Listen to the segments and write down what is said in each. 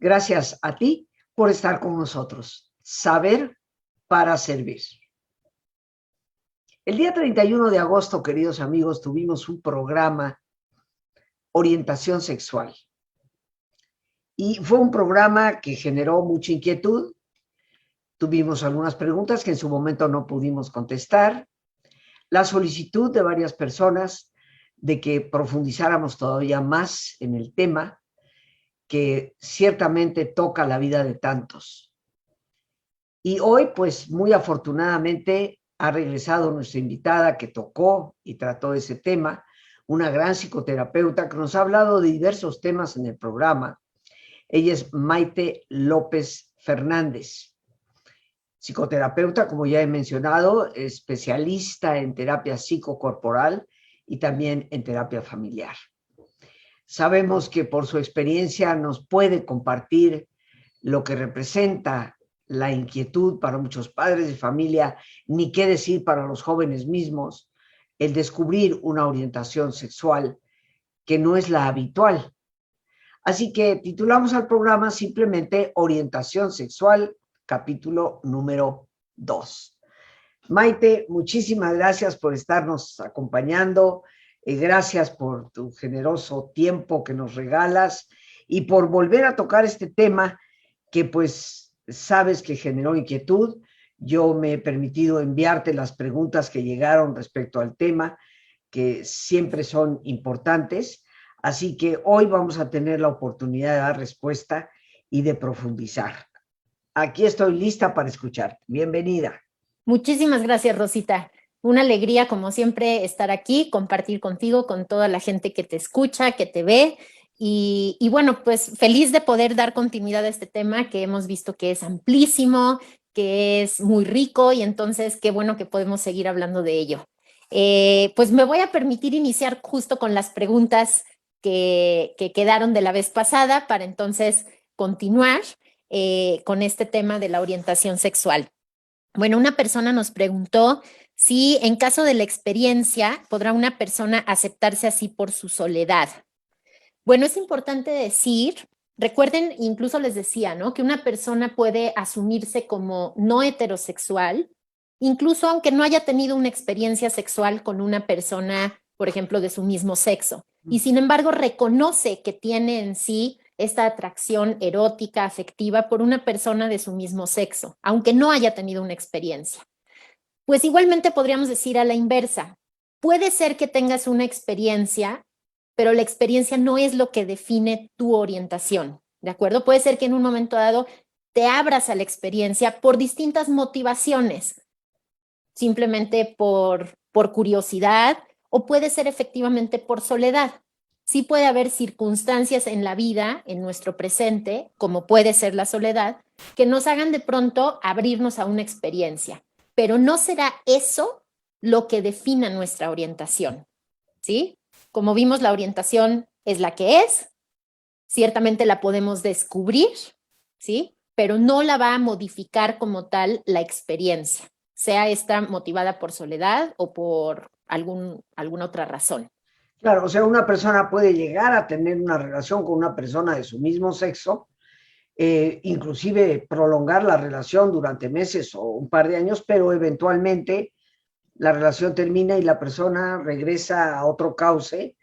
Gracias a ti por estar con nosotros. Saber para servir. El día 31 de agosto, queridos amigos, tuvimos un programa Orientación Sexual. Y fue un programa que generó mucha inquietud. Tuvimos algunas preguntas que en su momento no pudimos contestar. La solicitud de varias personas de que profundizáramos todavía más en el tema, que ciertamente toca la vida de tantos. Y hoy, pues muy afortunadamente, ha regresado nuestra invitada que tocó y trató ese tema, una gran psicoterapeuta que nos ha hablado de diversos temas en el programa. Ella es Maite López Fernández, psicoterapeuta, como ya he mencionado, especialista en terapia psicocorporal y también en terapia familiar. Sabemos que por su experiencia nos puede compartir lo que representa la inquietud para muchos padres de familia, ni qué decir para los jóvenes mismos, el descubrir una orientación sexual que no es la habitual. Así que titulamos al programa simplemente Orientación Sexual, capítulo número 2. Maite, muchísimas gracias por estarnos acompañando. Gracias por tu generoso tiempo que nos regalas y por volver a tocar este tema que pues sabes que generó inquietud. Yo me he permitido enviarte las preguntas que llegaron respecto al tema, que siempre son importantes. Así que hoy vamos a tener la oportunidad de dar respuesta y de profundizar. Aquí estoy lista para escucharte. Bienvenida. Muchísimas gracias, Rosita. Una alegría, como siempre, estar aquí, compartir contigo, con toda la gente que te escucha, que te ve. Y bueno, pues feliz de poder dar continuidad a este tema que hemos visto que es amplísimo, que es muy rico y entonces qué bueno que podemos seguir hablando de ello. Pues me voy a permitir iniciar justo con las preguntas que quedaron de la vez pasada para entonces continuar con este tema de la orientación sexual. Bueno, una persona nos preguntó si en caso de la experiencia podrá una persona aceptarse así por su soledad. Bueno, es importante decir, recuerden, incluso les decía, ¿no? Que una persona puede asumirse como no heterosexual, incluso aunque no haya tenido una experiencia sexual con una persona, por ejemplo, de su mismo sexo. Y sin embargo, reconoce que tiene en sí esta atracción erótica, afectiva por una persona de su mismo sexo, aunque no haya tenido una experiencia. Pues igualmente podríamos decir a la inversa. Puede ser que tengas una experiencia, pero la experiencia no es lo que define tu orientación, ¿de acuerdo? Puede ser que en un momento dado te abras a la experiencia por distintas motivaciones, simplemente por curiosidad, o puede ser efectivamente por soledad. Sí puede haber circunstancias en la vida, en nuestro presente, como puede ser la soledad, que nos hagan de pronto abrirnos a una experiencia, pero no será eso lo que defina nuestra orientación, ¿sí? Como vimos, la orientación es la que es, ciertamente la podemos descubrir, ¿sí? Pero no la va a modificar como tal la experiencia, sea esta motivada por soledad o por alguna otra razón. Claro, o sea, una persona puede llegar a tener una relación con una persona de su mismo sexo, inclusive prolongar la relación durante meses o un par de años, pero eventualmente la relación termina y la persona regresa a otro cauce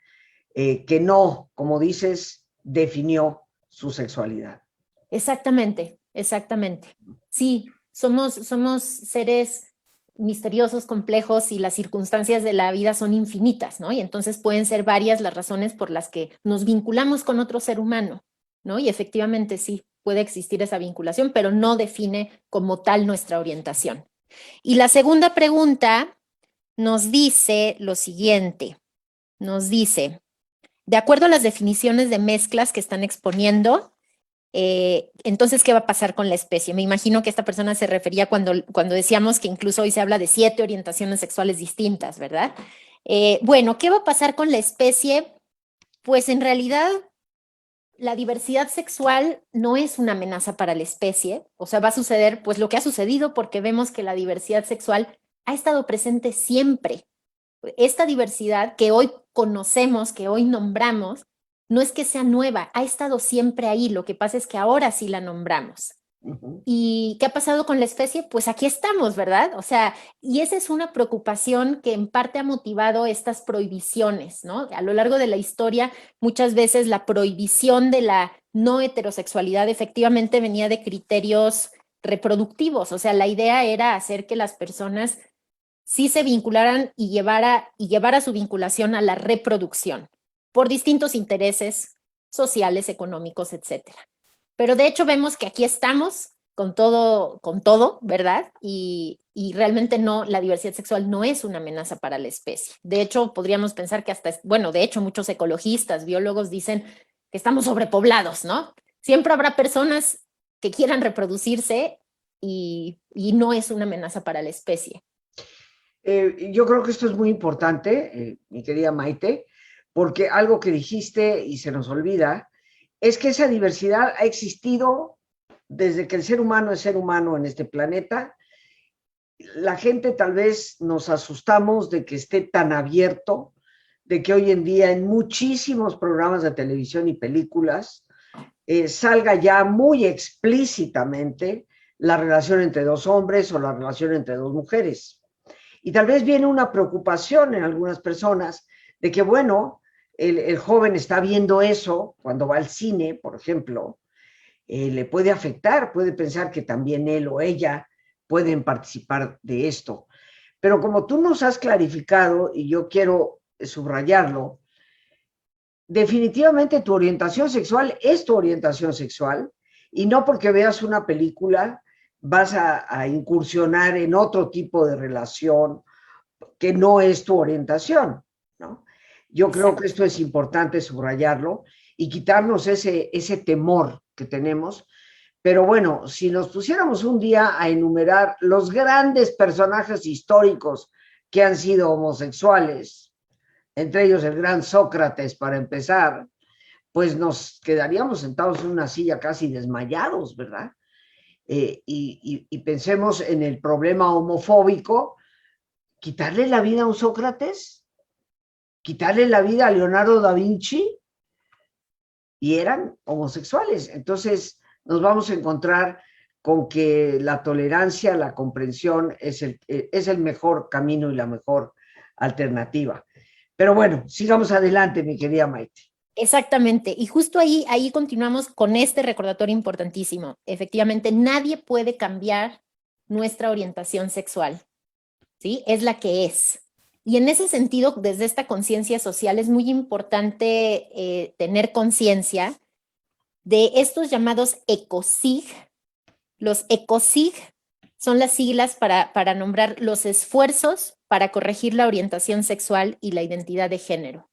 que no, como dices, definió su sexualidad. Exactamente, exactamente. Sí, somos seres misteriosos, complejos y las circunstancias de la vida son infinitas, ¿no? Y entonces pueden ser varias las razones por las que nos vinculamos con otro ser humano, ¿no? Y efectivamente sí, puede existir esa vinculación, pero no define como tal nuestra orientación. Y la segunda pregunta nos dice lo siguiente, nos dice, de acuerdo a las definiciones de mezclas que están exponiendo, entonces, ¿qué va a pasar con la especie? Me imagino que esta persona se refería cuando decíamos que incluso hoy se habla de 7 orientaciones sexuales distintas, ¿verdad? Bueno, ¿qué va a pasar con la especie? Pues en realidad la diversidad sexual no es una amenaza para la especie, o sea, va a suceder pues lo que ha sucedido porque vemos que la diversidad sexual ha estado presente siempre. Esta diversidad que hoy conocemos, que hoy nombramos, no es que sea nueva, ha estado siempre ahí, lo que pasa es que ahora sí la nombramos. ¿Y qué ha pasado con la especie? Pues aquí estamos, ¿verdad? O sea, y esa es una preocupación que en parte ha motivado estas prohibiciones, ¿no? A lo largo de la historia, muchas veces la prohibición de la no heterosexualidad efectivamente venía de criterios reproductivos, o sea, la idea era hacer que las personas sí se vincularan y llevara su vinculación a la reproducción por distintos intereses sociales, económicos, etcétera. Pero de hecho vemos que aquí estamos con todo, ¿verdad? Y realmente no, la diversidad sexual no es una amenaza para la especie. De hecho, podríamos pensar que hasta, bueno, de hecho, muchos ecologistas, biólogos dicen que estamos sobrepoblados, ¿no? Siempre habrá personas que quieran reproducirse y no es una amenaza para la especie. Yo creo que esto es muy importante, mi querida Maite, porque algo que dijiste y se nos olvida es que esa diversidad ha existido desde que el ser humano es ser humano en este planeta. La gente tal vez nos asustamos de que esté tan abierto, de que hoy en día en muchísimos programas de televisión y películas salga ya muy explícitamente la relación entre dos hombres o la relación entre dos mujeres. Y tal vez viene una preocupación en algunas personas de que, bueno, el joven está viendo eso cuando va al cine, por ejemplo, le puede afectar, puede pensar que también él o ella pueden participar de esto. Pero como tú nos has clarificado, y yo quiero subrayarlo, definitivamente tu orientación sexual es tu orientación sexual y no porque veas una película vas a incursionar en otro tipo de relación que no es tu orientación, ¿no? Yo creo que esto es importante subrayarlo y quitarnos ese temor que tenemos. Pero bueno, si nos pusiéramos un día a enumerar los grandes personajes históricos que han sido homosexuales, entre ellos el gran Sócrates para empezar, pues nos quedaríamos sentados en una silla casi desmayados, ¿verdad? Y pensemos en el problema homofóbico, quitarle la vida a un Sócrates, quitarle la vida a Leonardo da Vinci, y eran homosexuales. Entonces nos vamos a encontrar con que la tolerancia, la comprensión es el mejor camino y la mejor alternativa. Pero bueno, sigamos adelante, mi querida Maite. Exactamente, y justo ahí continuamos con este recordatorio importantísimo. Efectivamente, nadie puede cambiar nuestra orientación sexual, ¿sí? Es la que es. Y en ese sentido, desde esta conciencia social, es muy importante tener conciencia de estos llamados ECOSIG. Los ECOSIG son las siglas para nombrar los esfuerzos para corregir la orientación sexual y la identidad de género.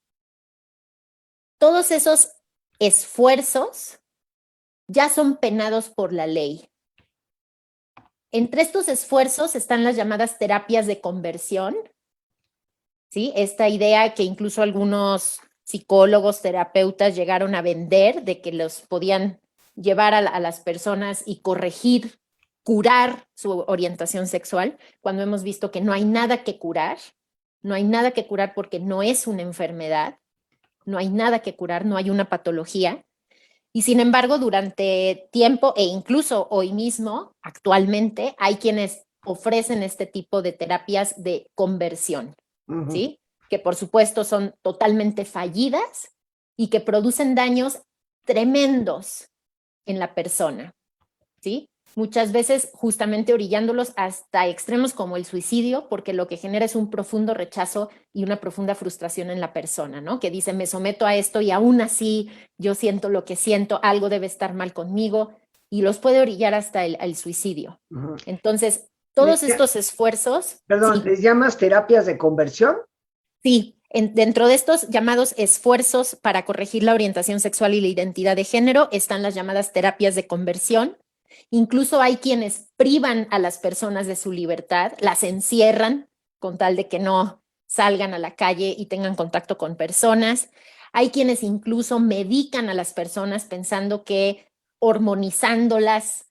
Todos esos esfuerzos ya son penados por la ley. Entre estos esfuerzos están las llamadas terapias de conversión, ¿sí? Esta idea que incluso algunos psicólogos, terapeutas llegaron a vender de que los podían llevar a las personas y corregir, curar su orientación sexual, cuando hemos visto que no hay nada que curar, no hay nada que curar porque no es una enfermedad, no hay nada que curar, no hay una patología. Y sin embargo, durante tiempo e incluso hoy mismo, actualmente, hay quienes ofrecen este tipo de terapias de conversión, ¿sí? Que por supuesto son totalmente fallidas y que producen daños tremendos en la persona, ¿sí? Muchas veces justamente orillándolos hasta extremos como el suicidio, porque lo que genera es un profundo rechazo y una profunda frustración en la persona, ¿no? Que dice, me someto a esto y aún así yo siento lo que siento, algo debe estar mal conmigo, y los puede orillar hasta el suicidio. Entonces, todos estos esfuerzos... Perdón, sí, ¿les llamas terapias de conversión? Sí, dentro de estos llamados esfuerzos para corregir la orientación sexual y la identidad de género están las llamadas terapias de conversión. Incluso hay quienes privan a las personas de su libertad, las encierran con tal de que no salgan a la calle y tengan contacto con personas. Hay quienes incluso medican a las personas pensando que hormonizándolas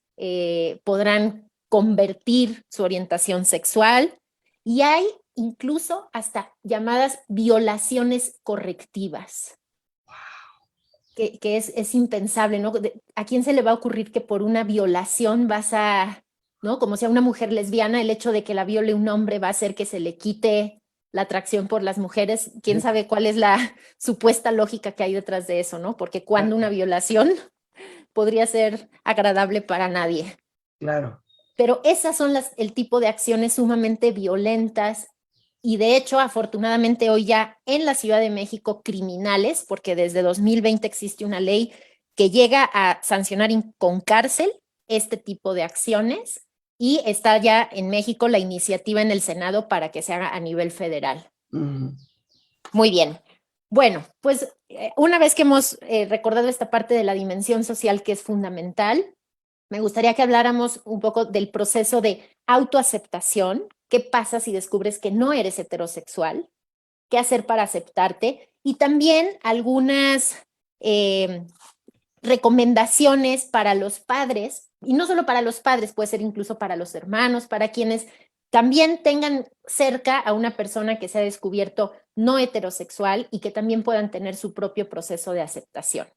podrán convertir su orientación sexual. Y hay incluso hasta llamadas violaciones correctivas. que es impensable, ¿no? ¿A quién se le va a ocurrir que por una violación vas a, ¿no? Como si a una mujer lesbiana el hecho de que la viole un hombre va a hacer que se le quite la atracción por las mujeres? ¿Quién sabe cuál es la supuesta lógica que hay detrás de eso, ¿no? Porque cuando una violación podría ser agradable para nadie. Claro. Pero esas son el tipo de acciones sumamente violentas y de hecho, afortunadamente hoy ya en la Ciudad de México criminales, porque desde 2020 existe una ley que llega a sancionar con cárcel este tipo de acciones y está ya en México la iniciativa en el Senado para que se haga a nivel federal. Muy bien. Bueno, pues una vez que hemos recordado esta parte de la dimensión social que es fundamental, me gustaría que habláramos un poco del proceso de autoaceptación. ¿Qué pasa si descubres que no eres heterosexual? ¿Qué hacer para aceptarte? Y también algunas recomendaciones para los padres, y no solo para los padres, puede ser incluso para los hermanos, para quienes también tengan cerca a una persona que se ha descubierto no heterosexual y que también puedan tener su propio proceso de aceptación.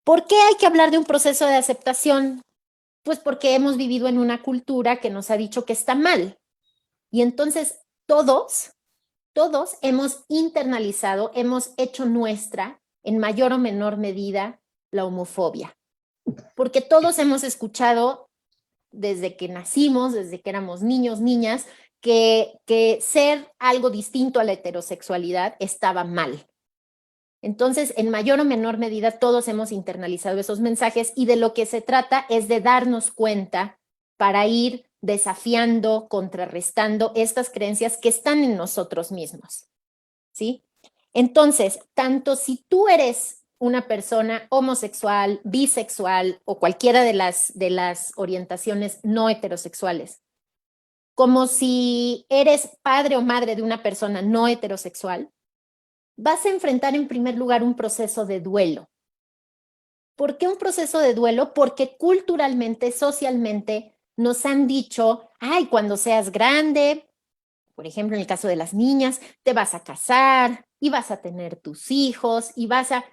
¿Por qué hay que hablar de un proceso de aceptación? Pues porque hemos vivido en una cultura que nos ha dicho que está mal. Y entonces todos hemos internalizado, hemos hecho nuestra, en mayor o menor medida, la homofobia. Porque todos hemos escuchado desde que nacimos, desde que éramos niños, niñas, que ser algo distinto a la heterosexualidad estaba mal. Entonces, en mayor o menor medida, todos hemos internalizado esos mensajes y de lo que se trata es de darnos cuenta para ir desafiando, contrarrestando estas creencias que están en nosotros mismos, ¿sí? Entonces, tanto si tú eres una persona homosexual, bisexual o cualquiera de las orientaciones no heterosexuales, como si eres padre o madre de una persona no heterosexual, vas a enfrentar en primer lugar un proceso de duelo. ¿Por qué un proceso de duelo? Porque culturalmente, socialmente, nos han dicho, ay, cuando seas grande, por ejemplo, en el caso de las niñas, te vas a casar y vas a tener tus hijos y vas a...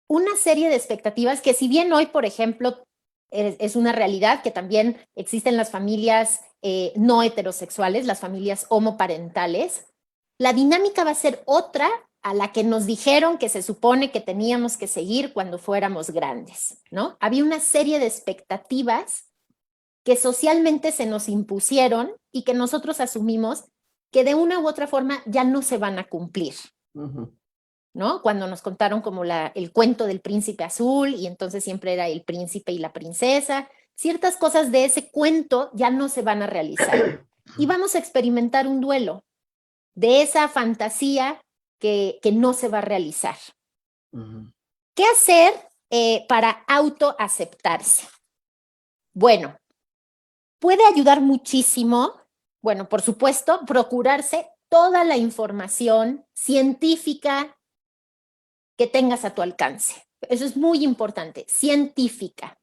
Una serie de expectativas que si bien hoy, por ejemplo, es una realidad que también existen las familias no heterosexuales, las familias homoparentales, la dinámica va a ser otra a la que nos dijeron que se supone que teníamos que seguir cuando fuéramos grandes, ¿no? Había una serie de expectativas que socialmente se nos impusieron y que nosotros asumimos que de una u otra forma ya no se van a cumplir, ¿no? Cuando nos contaron como el cuento del príncipe azul y entonces siempre era el príncipe y la princesa, ciertas cosas de ese cuento ya no se van a realizar y vamos a experimentar un duelo de esa fantasía que no se va a realizar. ¿Qué hacer para autoaceptarse? Bueno, puede ayudar muchísimo, bueno, por supuesto, procurarse toda la información científica que tengas a tu alcance. Eso es muy importante, científica,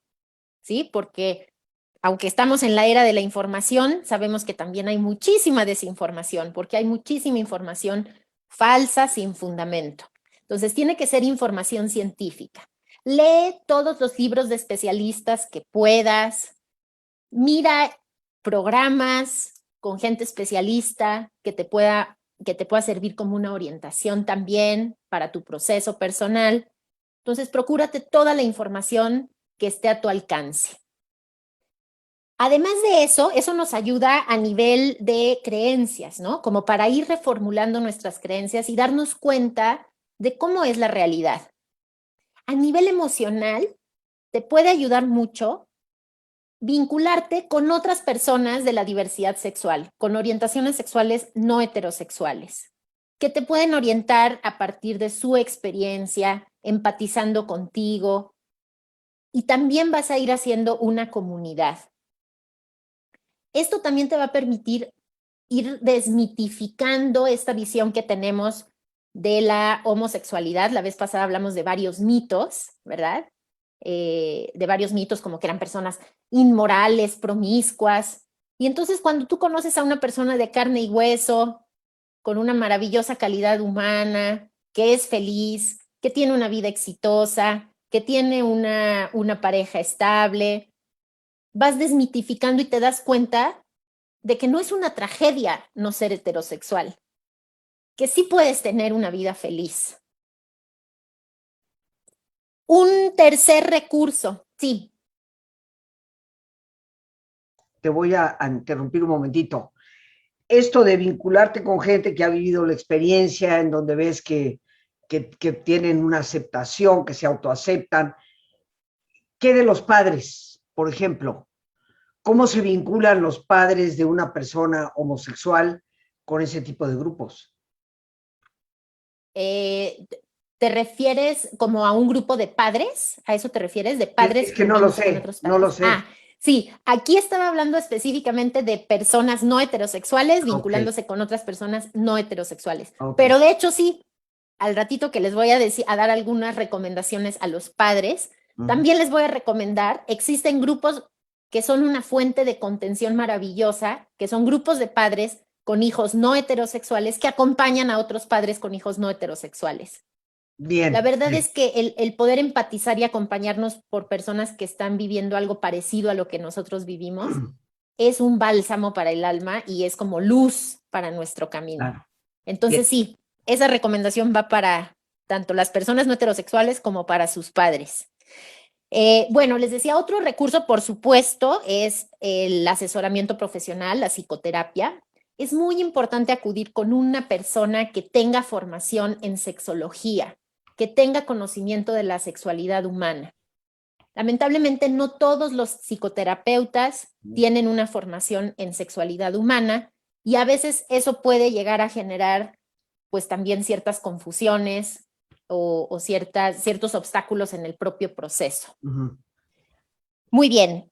¿sí? Porque aunque estamos en la era de la información, sabemos que también hay muchísima desinformación, porque hay muchísima información falsa sin fundamento. Entonces, tiene que ser información científica. Lee todos los libros de especialistas que puedas. Mira programas con gente especialista que te pueda servir como una orientación también para tu proceso personal. Entonces, procúrate toda la información que esté a tu alcance. Además de eso, eso nos ayuda a nivel de creencias, ¿no? Como para ir reformulando nuestras creencias y darnos cuenta de cómo es la realidad. A nivel emocional, te puede ayudar mucho vincularte con otras personas de la diversidad sexual, con orientaciones sexuales no heterosexuales, que te pueden orientar a partir de su experiencia, empatizando contigo, y también vas a ir haciendo una comunidad. Esto también te va a permitir ir desmitificando esta visión que tenemos de la homosexualidad. La vez pasada hablamos de varios mitos, ¿verdad? De varios mitos como que eran personas inmorales, promiscuas. Y entonces cuando tú conoces a una persona de carne y hueso, con una maravillosa calidad humana, que es feliz, que tiene una vida exitosa, que tiene una pareja estable. Vas desmitificando y te das cuenta de que no es una tragedia no ser heterosexual, que sí puedes tener una vida feliz. Un tercer recurso, sí. Te voy a interrumpir un momentito. Esto de vincularte con gente que ha vivido la experiencia, en donde ves que tienen una aceptación, que se autoaceptan. ¿Qué de los padres, por ejemplo? ¿Cómo se vinculan los padres de una persona homosexual con ese tipo de grupos? ¿Te refieres como a un grupo de padres? ¿A eso te refieres? ¿De padres Es que no lo juntándose con sé, otros no lo padres? sé. Sí, aquí estaba hablando específicamente de personas no heterosexuales Ok, vinculándose con otras personas no heterosexuales. ok. Pero de hecho sí, al ratito que les voy a decir, a dar algunas recomendaciones a los padres, también les voy a recomendar, existen grupos que son una fuente de contención maravillosa, que son grupos de padres con hijos no heterosexuales que acompañan a otros padres con hijos no heterosexuales. La Bien, verdad bien. es que el poder empatizar y acompañarnos por personas que están viviendo algo parecido a lo que nosotros vivimos es un bálsamo para el alma y es como luz para nuestro camino. Claro, bien. Entonces sí, esa recomendación va para tanto las personas no heterosexuales como para sus padres. Bueno, les decía, otro recurso, por supuesto, es el asesoramiento profesional, la psicoterapia. Es muy importante acudir con una persona que tenga formación en sexología, que tenga conocimiento de la sexualidad humana. Lamentablemente, no todos los psicoterapeutas tienen una formación en sexualidad humana y a veces eso puede llegar a generar pues también ciertas confusiones o ciertos obstáculos en el propio proceso. Ujú. Muy bien.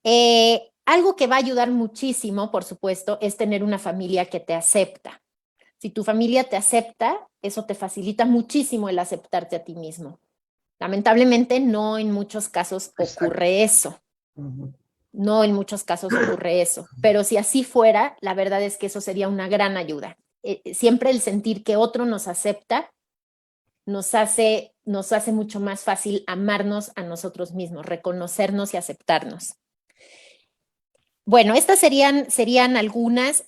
Algo que va a ayudar muchísimo, por supuesto, es tener una familia que te acepta. Si tu familia te acepta, eso te facilita muchísimo el aceptarte a ti mismo. Lamentablemente, no en muchos casos Exacto. ocurre eso. Ujú. No en muchos casos ocurre eso. Pero si así fuera, la verdad es que eso sería una gran ayuda. Siempre el sentir que otro nos acepta nos hace mucho más fácil amarnos a nosotros mismos, reconocernos y aceptarnos. Bueno, estas serían algunas.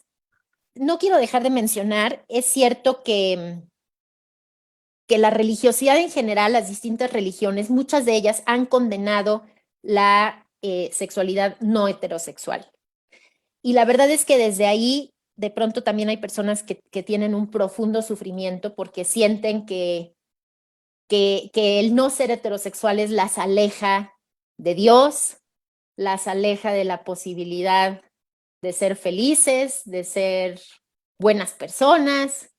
No quiero dejar de mencionar, es cierto que la religiosidad en general, las distintas religiones, muchas de ellas han condenado la sexualidad no heterosexual. Y la verdad es que desde ahí, de pronto también hay personas que tienen un profundo sufrimiento porque sienten que el no ser heterosexuales las aleja de Dios, las aleja de la posibilidad de ser felices, de ser buenas personas.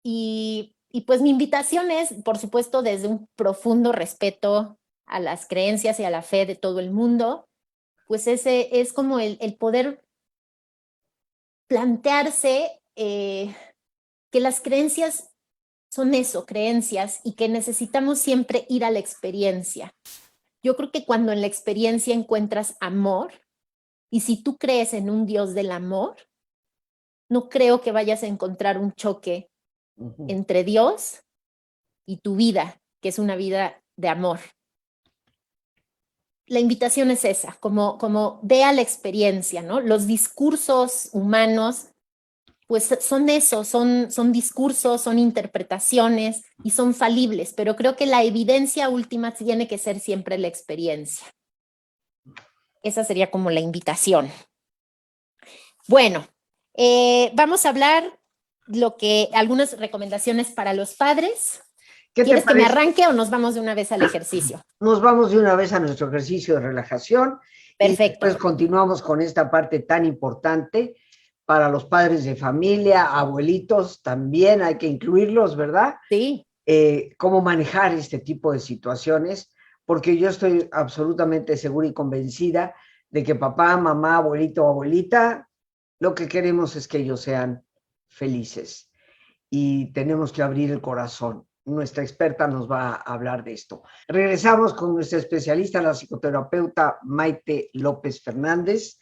Y pues mi invitación es, por supuesto, desde un profundo respeto a las creencias y a la fe de todo el mundo, pues ese es como el poder plantearse que las creencias son eso, creencias, y que necesitamos siempre ir a la experiencia. Yo creo que cuando en la experiencia encuentras amor, y si tú crees en un Dios del amor, no creo que vayas a encontrar un choque Ujú. entre Dios y tu vida, que es una vida de amor. La invitación es esa, como ve a la experiencia, ¿no? Los discursos humanos pues son eso, son discursos, son interpretaciones y son falibles, pero creo que la evidencia última tiene que ser siempre la experiencia. Esa sería como la invitación. Bueno, vamos a hablar algunas recomendaciones para los padres. ¿Qué te ¿Quieres que me parece? arranque o nos vamos de una vez al ejercicio? Nos vamos de una vez a nuestro ejercicio de relajación y Perfecto. después continuamos con esta parte tan importante para los padres de familia, abuelitos, también hay que incluirlos, ¿verdad? Sí, Cómo manejar este tipo de situaciones, porque yo estoy absolutamente segura y convencida de que papá, mamá, abuelito o abuelita, lo que queremos es que ellos sean felices y tenemos que abrir el corazón. Nuestra experta nos va a hablar de esto. Regresamos con nuestra especialista, la psicoterapeuta Maite López Fernández.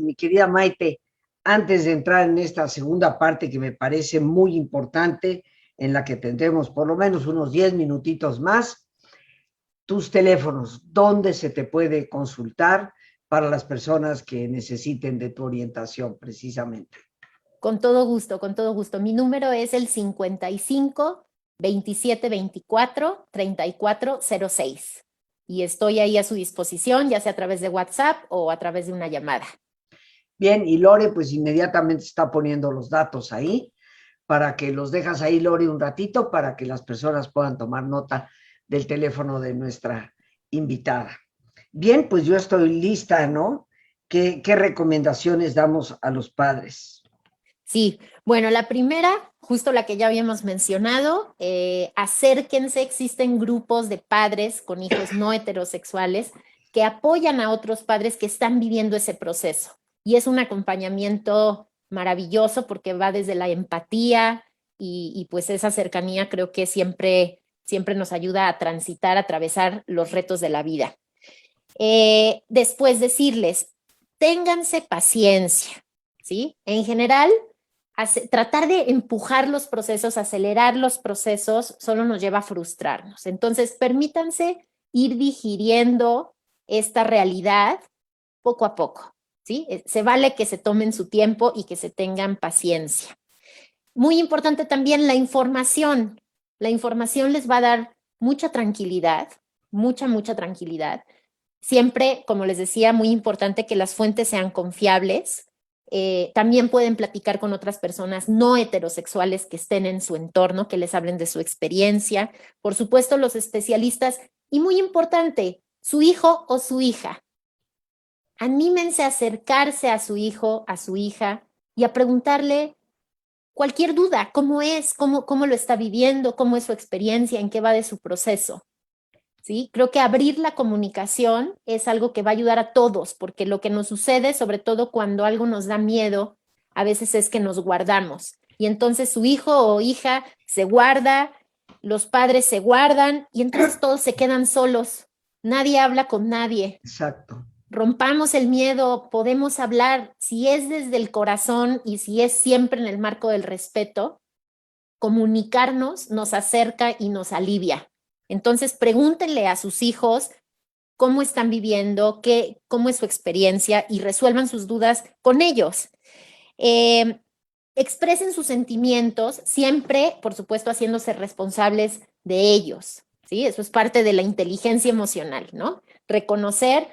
Mi querida Maite, antes de entrar en esta segunda parte que me parece muy importante, en la que tendremos por lo menos unos 10 minutitos más. Tus teléfonos, ¿dónde se te puede consultar para las personas que necesiten de tu orientación precisamente? Con todo gusto, con todo gusto. Mi número es el 55 27 24 34 06 y estoy ahí a su disposición, ya sea a través de WhatsApp o a través de una llamada. Bien, y Lore pues inmediatamente está poniendo los datos ahí para que los dejas ahí, Lore, un ratito para que las personas puedan tomar nota del teléfono de nuestra invitada. Bien, pues yo estoy lista, ¿no? ¿Qué recomendaciones damos a los padres? Sí, bueno, la primera, justo la que ya habíamos mencionado, acérquense, existen grupos de padres con hijos no heterosexuales que apoyan a otros padres que están viviendo ese proceso. Y es un acompañamiento maravilloso porque va desde la empatía y pues esa cercanía creo que siempre nos ayuda a transitar, a atravesar los retos de la vida. Después decirles, ténganse paciencia, ¿sí? En general, tratar de empujar los procesos, acelerar los procesos, solo nos lleva a frustrarnos. Entonces, permítanse ir digiriendo esta realidad poco a poco, ¿sí? Se vale que se tomen su tiempo y que se tengan paciencia. Muy importante también la información. La información les va a dar mucha tranquilidad, mucha tranquilidad. Siempre, como les decía, muy importante que las fuentes sean confiables. También pueden platicar con otras personas no heterosexuales que estén en su entorno, que les hablen de su experiencia. Por supuesto, los especialistas. Y muy importante, su hijo o su hija. Anímense a acercarse a su hijo, a su hija y a preguntarle cualquier duda, cómo es, cómo lo está viviendo, cómo es su experiencia, en qué va de su proceso. ¿Sí? Creo que abrir la comunicación es algo que va a ayudar a todos, porque lo que nos sucede, sobre todo cuando algo nos da miedo, a veces es que nos guardamos. Y entonces su hijo o hija se guarda, los padres se guardan y entonces todos se quedan solos. Nadie habla con nadie. Exacto. Rompamos el miedo, podemos hablar, si es desde el corazón y si es siempre en el marco del respeto, comunicarnos nos acerca y nos alivia. Entonces, pregúntenle a sus hijos cómo están viviendo, cómo es su experiencia y resuelvan sus dudas con ellos. Expresen sus sentimientos, siempre, por supuesto, haciéndose responsables de ellos, ¿sí? Eso es parte de la inteligencia emocional, ¿no? Reconocer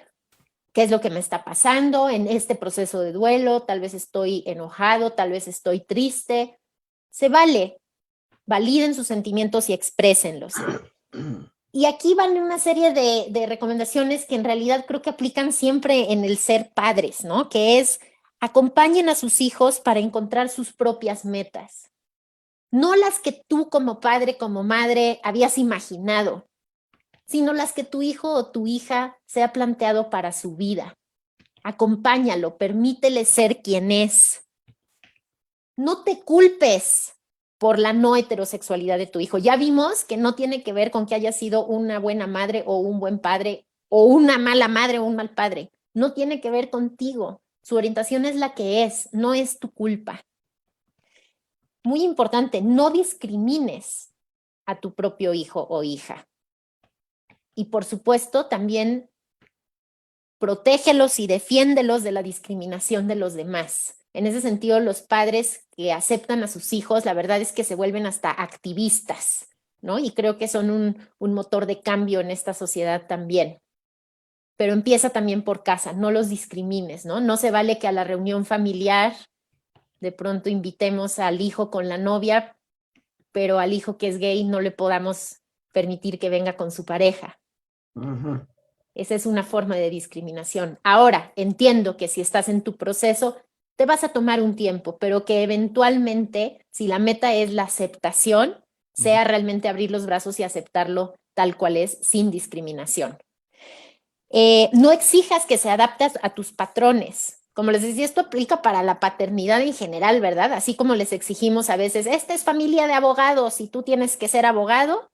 qué es lo que me está pasando en este proceso de duelo, tal vez estoy enojado, tal vez estoy triste. Se vale, validen sus sentimientos y exprésenlos. Y aquí van una serie de recomendaciones que en realidad creo que aplican siempre en el ser padres, ¿no? Que es acompañen a sus hijos para encontrar sus propias metas. No las que tú como padre, como madre habías imaginado, sino las que tu hijo o tu hija se ha planteado para su vida. Acompáñalo, permítele ser quien es. No te culpes por la no heterosexualidad de tu hijo. Ya vimos que no tiene que ver con que haya sido una buena madre o un buen padre o una mala madre o un mal padre. No tiene que ver contigo. Su orientación es la que es, no es tu culpa. Muy importante, no discrimines a tu propio hijo o hija. Y por supuesto, también protégelos y defiéndelos de la discriminación de los demás. En ese sentido, los padres que aceptan a sus hijos, la verdad es que se vuelven hasta activistas, ¿no? Y creo que son un motor de cambio en esta sociedad también. Pero empieza también por casa, no los discrimines, ¿no? No se vale que a la reunión familiar de pronto invitemos al hijo con la novia, pero al hijo que es gay no le podamos permitir que venga con su pareja. Uh-huh. Esa es una forma de discriminación. Ahora, entiendo que si estás en tu proceso, te vas a tomar un tiempo, pero que eventualmente, si la meta es la aceptación, sea realmente abrir los brazos y aceptarlo tal cual es, sin discriminación. No exijas que se adapte a tus patrones. Como les decía, esto aplica para la paternidad en general, ¿verdad? Así como les exigimos a veces, esta es familia de abogados y tú tienes que ser abogado,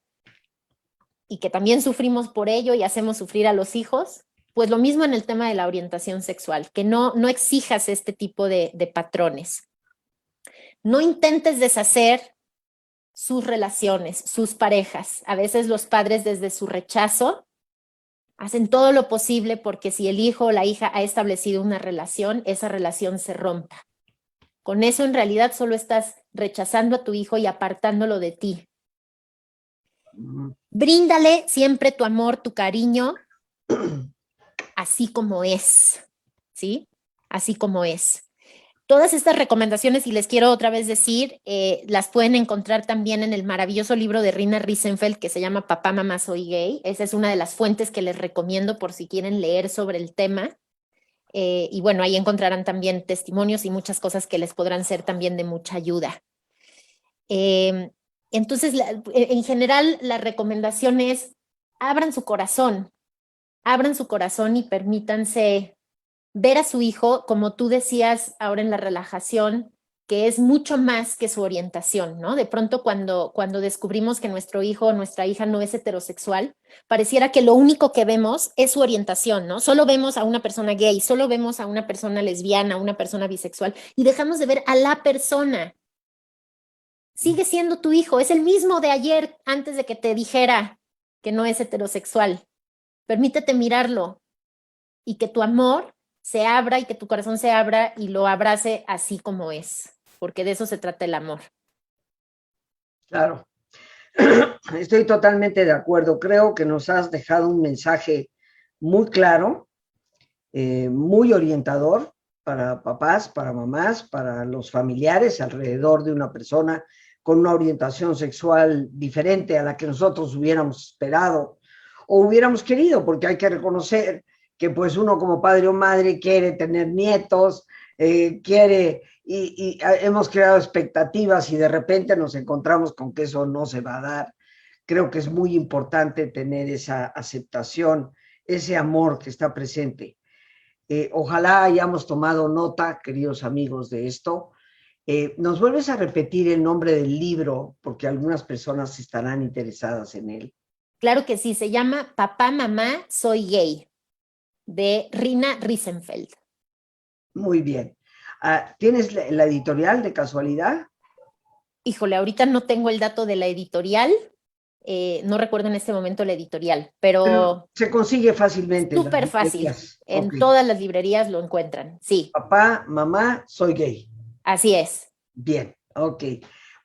y que también sufrimos por ello y hacemos sufrir a los hijos, pues lo mismo en el tema de la orientación sexual, que no exijas este tipo de patrones. No intentes deshacer sus relaciones, sus parejas. A veces los padres desde su rechazo hacen todo lo posible porque si el hijo o la hija ha establecido una relación, esa relación se rompa. Con eso en realidad solo estás rechazando a tu hijo y apartándolo de ti. Bríndale siempre tu amor, tu cariño, así como es, ¿sí? Así como es. Todas estas recomendaciones, y les quiero otra vez decir, las pueden encontrar también en el maravilloso libro de Rina Riesenfeld que se llama Papá, Mamá, Soy Gay. Esa es una de las fuentes que les recomiendo por si quieren leer sobre el tema. Y bueno, ahí encontrarán también testimonios y muchas cosas que les podrán ser también de mucha ayuda. Entonces, en general, la recomendación es abran su corazón y permítanse ver a su hijo, como tú decías ahora en la relajación, que es mucho más que su orientación, ¿no? De pronto cuando descubrimos que nuestro hijo o nuestra hija no es heterosexual, pareciera que lo único que vemos es su orientación, ¿no? Solo vemos a una persona gay, solo vemos a una persona lesbiana, a una persona bisexual, y dejamos de ver a la persona. Sigue siendo tu hijo, es el mismo de ayer antes de que te dijera que no es heterosexual. Permítete mirarlo y que tu amor se abra y que tu corazón se abra y lo abrace así como es, porque de eso se trata el amor. Claro, estoy totalmente de acuerdo. Creo que nos has dejado un mensaje muy claro, muy orientador para papás, para mamás, para los familiares alrededor de una persona con una orientación sexual diferente a la que nosotros hubiéramos esperado o hubiéramos querido, porque hay que reconocer que pues uno como padre o madre quiere tener nietos, quiere, y hemos creado expectativas y de repente nos encontramos con que eso no se va a dar. Creo que es muy importante tener esa aceptación, ese amor que está presente. Ojalá hayamos tomado nota, queridos amigos, de esto. ¿Nos vuelves a repetir el nombre del libro? Porque algunas personas estarán interesadas en él. Claro que sí, se llama Papá, Mamá, Soy Gay, de Rina Riesenfeld. Muy bien. ¿Tienes la editorial de casualidad? Híjole, ahorita no tengo el dato de la editorial, no recuerdo en este momento la editorial, pero se consigue fácilmente en las súper fácil. librerías. En Okay. todas las librerías lo encuentran, sí. Papá, mamá, soy gay. Así es. Bien, ok.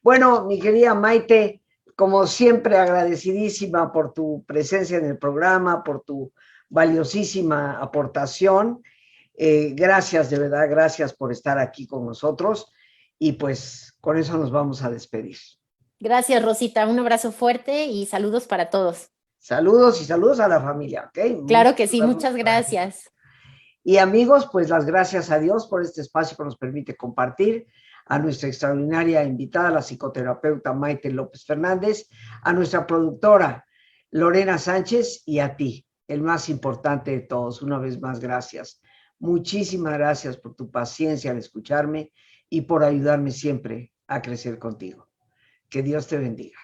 Bueno, mi querida Maite, como siempre agradecidísima por tu presencia en el programa, por tu valiosísima aportación. Gracias, de verdad, gracias por estar aquí con nosotros y pues con eso nos vamos a despedir. Gracias, Rosita. Un abrazo fuerte y saludos para todos. Saludos y saludos a la familia, ¿ok? Claro que sí, muchas gracias. Y amigos, pues las gracias a Dios por este espacio que nos permite compartir, a nuestra extraordinaria invitada, la psicoterapeuta Maite López Fernández, a nuestra productora Lorena Sánchez y a ti, el más importante de todos. Una vez más, gracias. Muchísimas gracias por tu paciencia al escucharme y por ayudarme siempre a crecer contigo. Que Dios te bendiga.